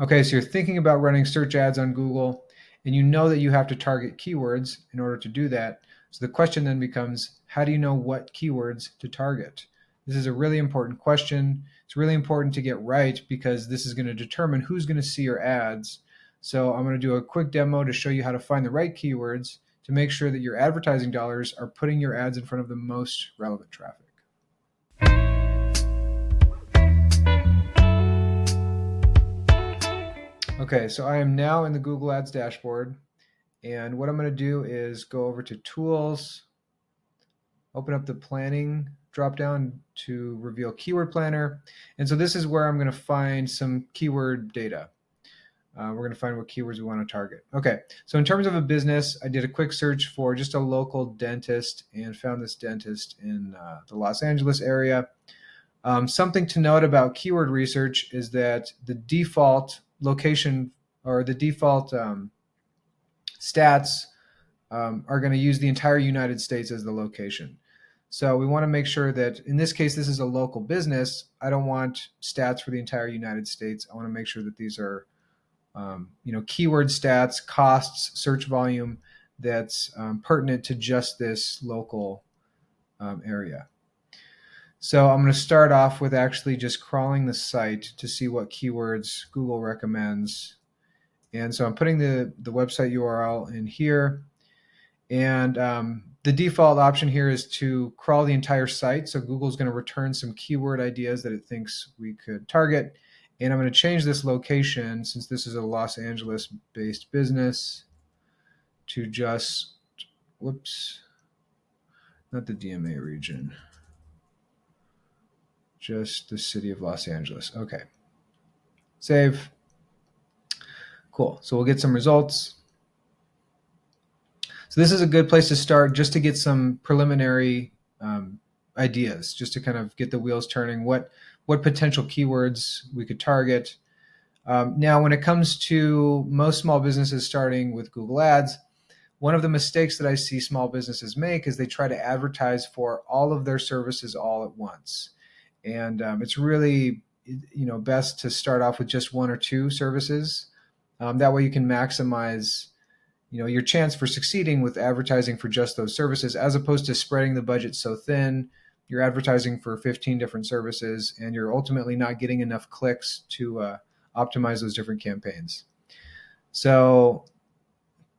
Okay, so you're thinking about running search ads on Google, and you know that you have to target keywords in order to do that. So the question then becomes, how do you know what keywords to target? This is a really important question. It's really important to get right because this is going to determine who's going to see your ads. So I'm going to do a quick demo to show you how to find the right keywords to make sure that your advertising dollars are putting your ads in front of the most relevant traffic. Okay, so I am now in the Google Ads dashboard, and what I'm going to do is go over to Tools, open up the Planning dropdown to reveal Keyword Planner, and so this is where I'm going to find some keyword data. We're going to find what keywords we want to target. Okay, so in terms of a business, I did a quick search for just a local dentist and found this dentist in the Los Angeles area. Something to note about keyword research is that the default location or the default stats are going to use the entire United States as the location. So we want to make sure that in this case, this is a local business. I don't want stats for the entire United States. I want to make sure that these are keyword stats, costs, search volume that's pertinent to just this local area. So I'm going to start off with actually just crawling the site to see what keywords Google recommends. And so I'm putting the website URL in here. And the default option here is to crawl the entire site. So Google's going to return some keyword ideas that it thinks we could target. And I'm going to change this location, since this is a Los Angeles-based business, to just, whoops, not the DMA region, just the city of Los Angeles. Okay. Save. Cool. So we'll get some results. So this is a good place to start just to get some preliminary ideas, just to kind of get the wheels turning, what potential keywords we could target. Now, when it comes to most small businesses starting with Google Ads, one of the mistakes that I see small businesses make is they try to advertise for all of their services all at once. And it's really best to start off with just one or two services. That way you can maximize your chance for succeeding with advertising for just those services, as opposed to spreading the budget so thin. You're advertising for 15 different services, and you're ultimately not getting enough clicks to optimize those different campaigns. So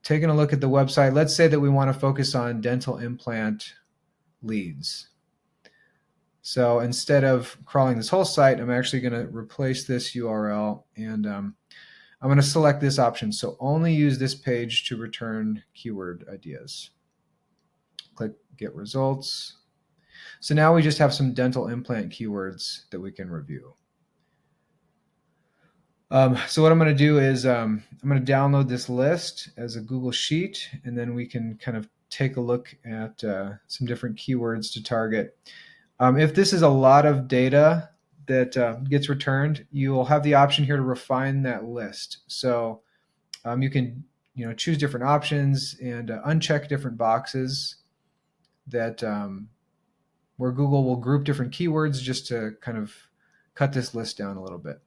taking a look at the website, let's say that we want to focus on dental implant leads. So instead of crawling this whole site, I'm actually going to replace this URL, and I'm going to select this option. So only use this page to return keyword ideas. Click Get Results. So now we just have some dental implant keywords that we can review. So what I'm going to do is I'm going to download this list as a Google Sheet, and then we can kind of take a look at some different keywords to target. If this is a lot of data that gets returned, you'll have the option here to refine that list. So you can choose different options and uncheck different boxes that where Google will group different keywords just to kind of cut this list down a little bit.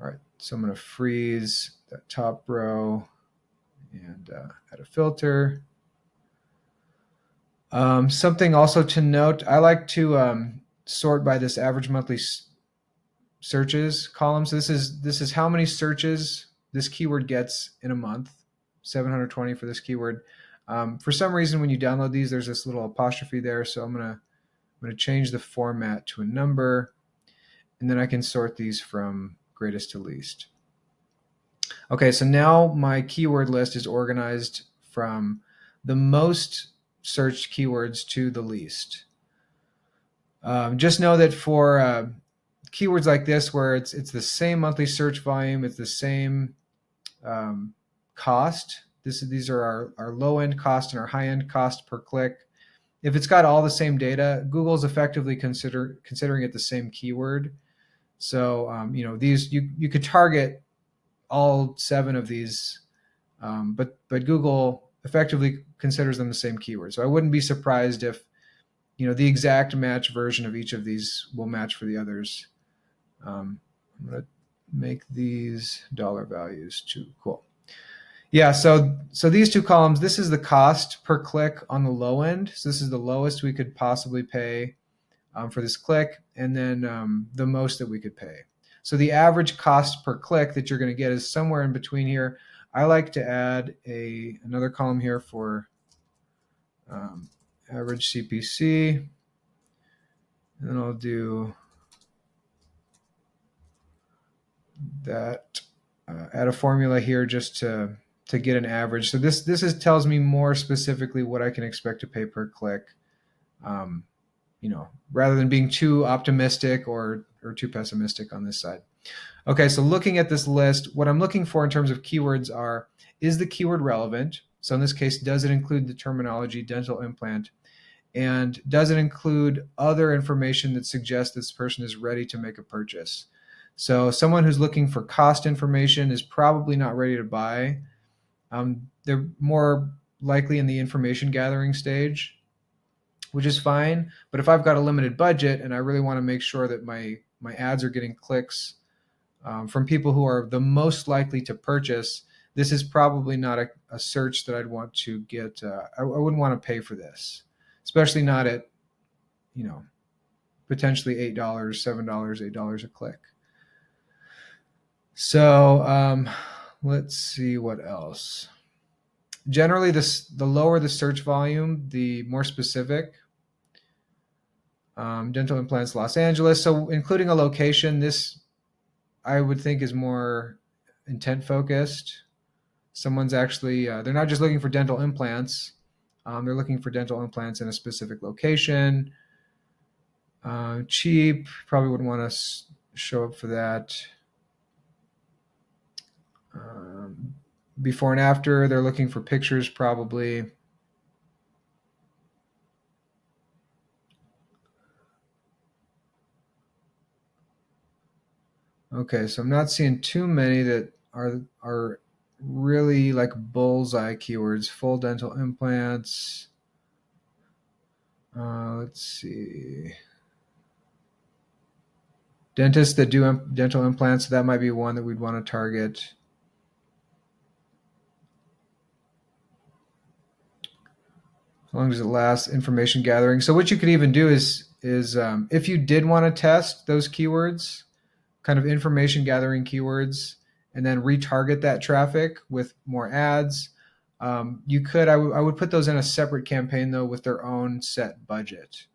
All right, so I'm going to freeze that top row and add a filter. Something also to note, I like to sort by this average monthly searches column. So this is how many searches this keyword gets in a month, 720 for this keyword. For some reason, when you download these, there's this little apostrophe there. So I'm gonna change the format to a number, and then I can sort these from greatest to least. Okay, so now my keyword list is organized from the most searched keywords to the least. Just know that for keywords like this, where it's the same monthly search volume, it's the same cost. These are our low end cost and our high end cost per click. If it's got all the same data, Google's effectively considering it the same keyword. So these you could target all 7 of these, but Google effectively considers them the same keyword. So I wouldn't be surprised if the exact match version of each of these will match for the others. I'm going to make these dollar values too. Cool. Yeah, so these two columns, this is the cost per click on the low end. So this is the lowest we could possibly pay for this click, and then the most that we could pay. So the average cost per click that you're going to get is somewhere in between here. I like to add another column here for average CPC, and then I'll do that. Add a formula here just to get an average. So this tells me more specifically what I can expect to pay per click. Rather than being too optimistic or too pessimistic on this side. Okay, so looking at this list, what I'm looking for in terms of keywords is the keyword relevant? So in this case, does it include the terminology dental implant? And does it include other information that suggests this person is ready to make a purchase? So someone who's looking for cost information is probably not ready to buy. They're more likely in the information gathering stage, which is fine. But if I've got a limited budget and I really want to make sure that my ads are getting clicks from people who are the most likely to purchase, this is probably not a search that I'd want to get. I wouldn't want to pay for this, especially not at, potentially $8, $7, $8 a click. So let's see what else. Generally, the lower the search volume, the more specific. Dental implants, Los Angeles. So including a location, this I would think is more intent focused. Someone's actually, they're not just looking for dental implants. They're looking for dental implants in a specific location. Cheap, probably wouldn't want to show up for that. Before and after, they're looking for pictures probably. Okay, so I'm not seeing too many that are really like bullseye keywords. Full dental implants. Let's see. Dentists that do dental implants, so that might be one that we'd want to target. How long does it last? Information gathering. So what you could even do is if you did want to test those keywords, kind of information gathering keywords, and then retarget that traffic with more ads, you could. I would put those in a separate campaign though with their own set budget,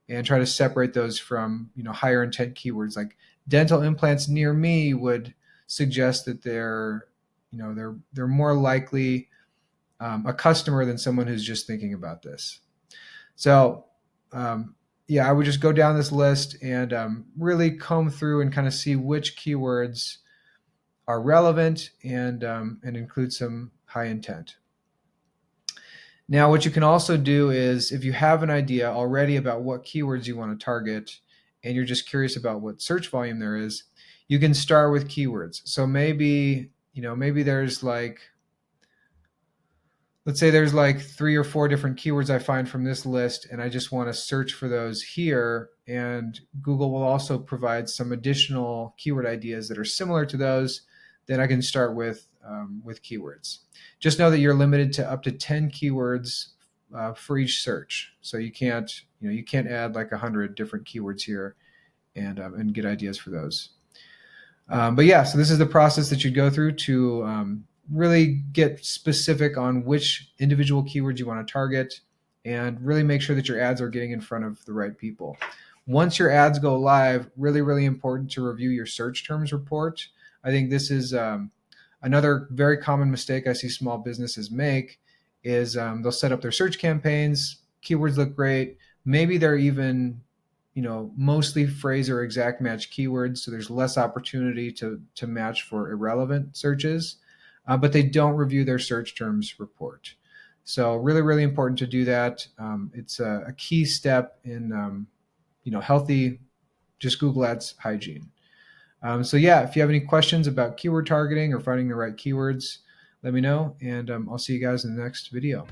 and try to separate those from higher intent keywords like dental implants near me would suggest that they're more likely a customer than someone who's just thinking about this. So I would just go down this list and really comb through and kind of see which keywords are relevant and include some high intent. Now, what you can also do is if you have an idea already about what keywords you want to target and you're just curious about what search volume there is, you can start with keywords. So maybe there's let's say there's 3 or 4 different keywords I find from this list, and I just want to search for those here. And Google will also provide some additional keyword ideas that are similar to those. Then I can start with keywords. Just know that you're limited to up to 10 keywords for each search. So you can't add 100 different keywords here and get ideas for those. So this is the process that you'd go through to really get specific on which individual keywords you want to target and really make sure that your ads are getting in front of the right people. Once your ads go live, really, really important to review your search terms report. I think this is another very common mistake I see small businesses make is they'll set up their search campaigns, keywords look great, maybe they're even mostly phrase or exact match keywords, so there's less opportunity to match for irrelevant searches. But they don't review their search terms report. So really, really important to do that. It's a key step in healthy, just Google Ads hygiene. If you have any questions about keyword targeting or finding the right keywords, let me know, and I'll see you guys in the next video.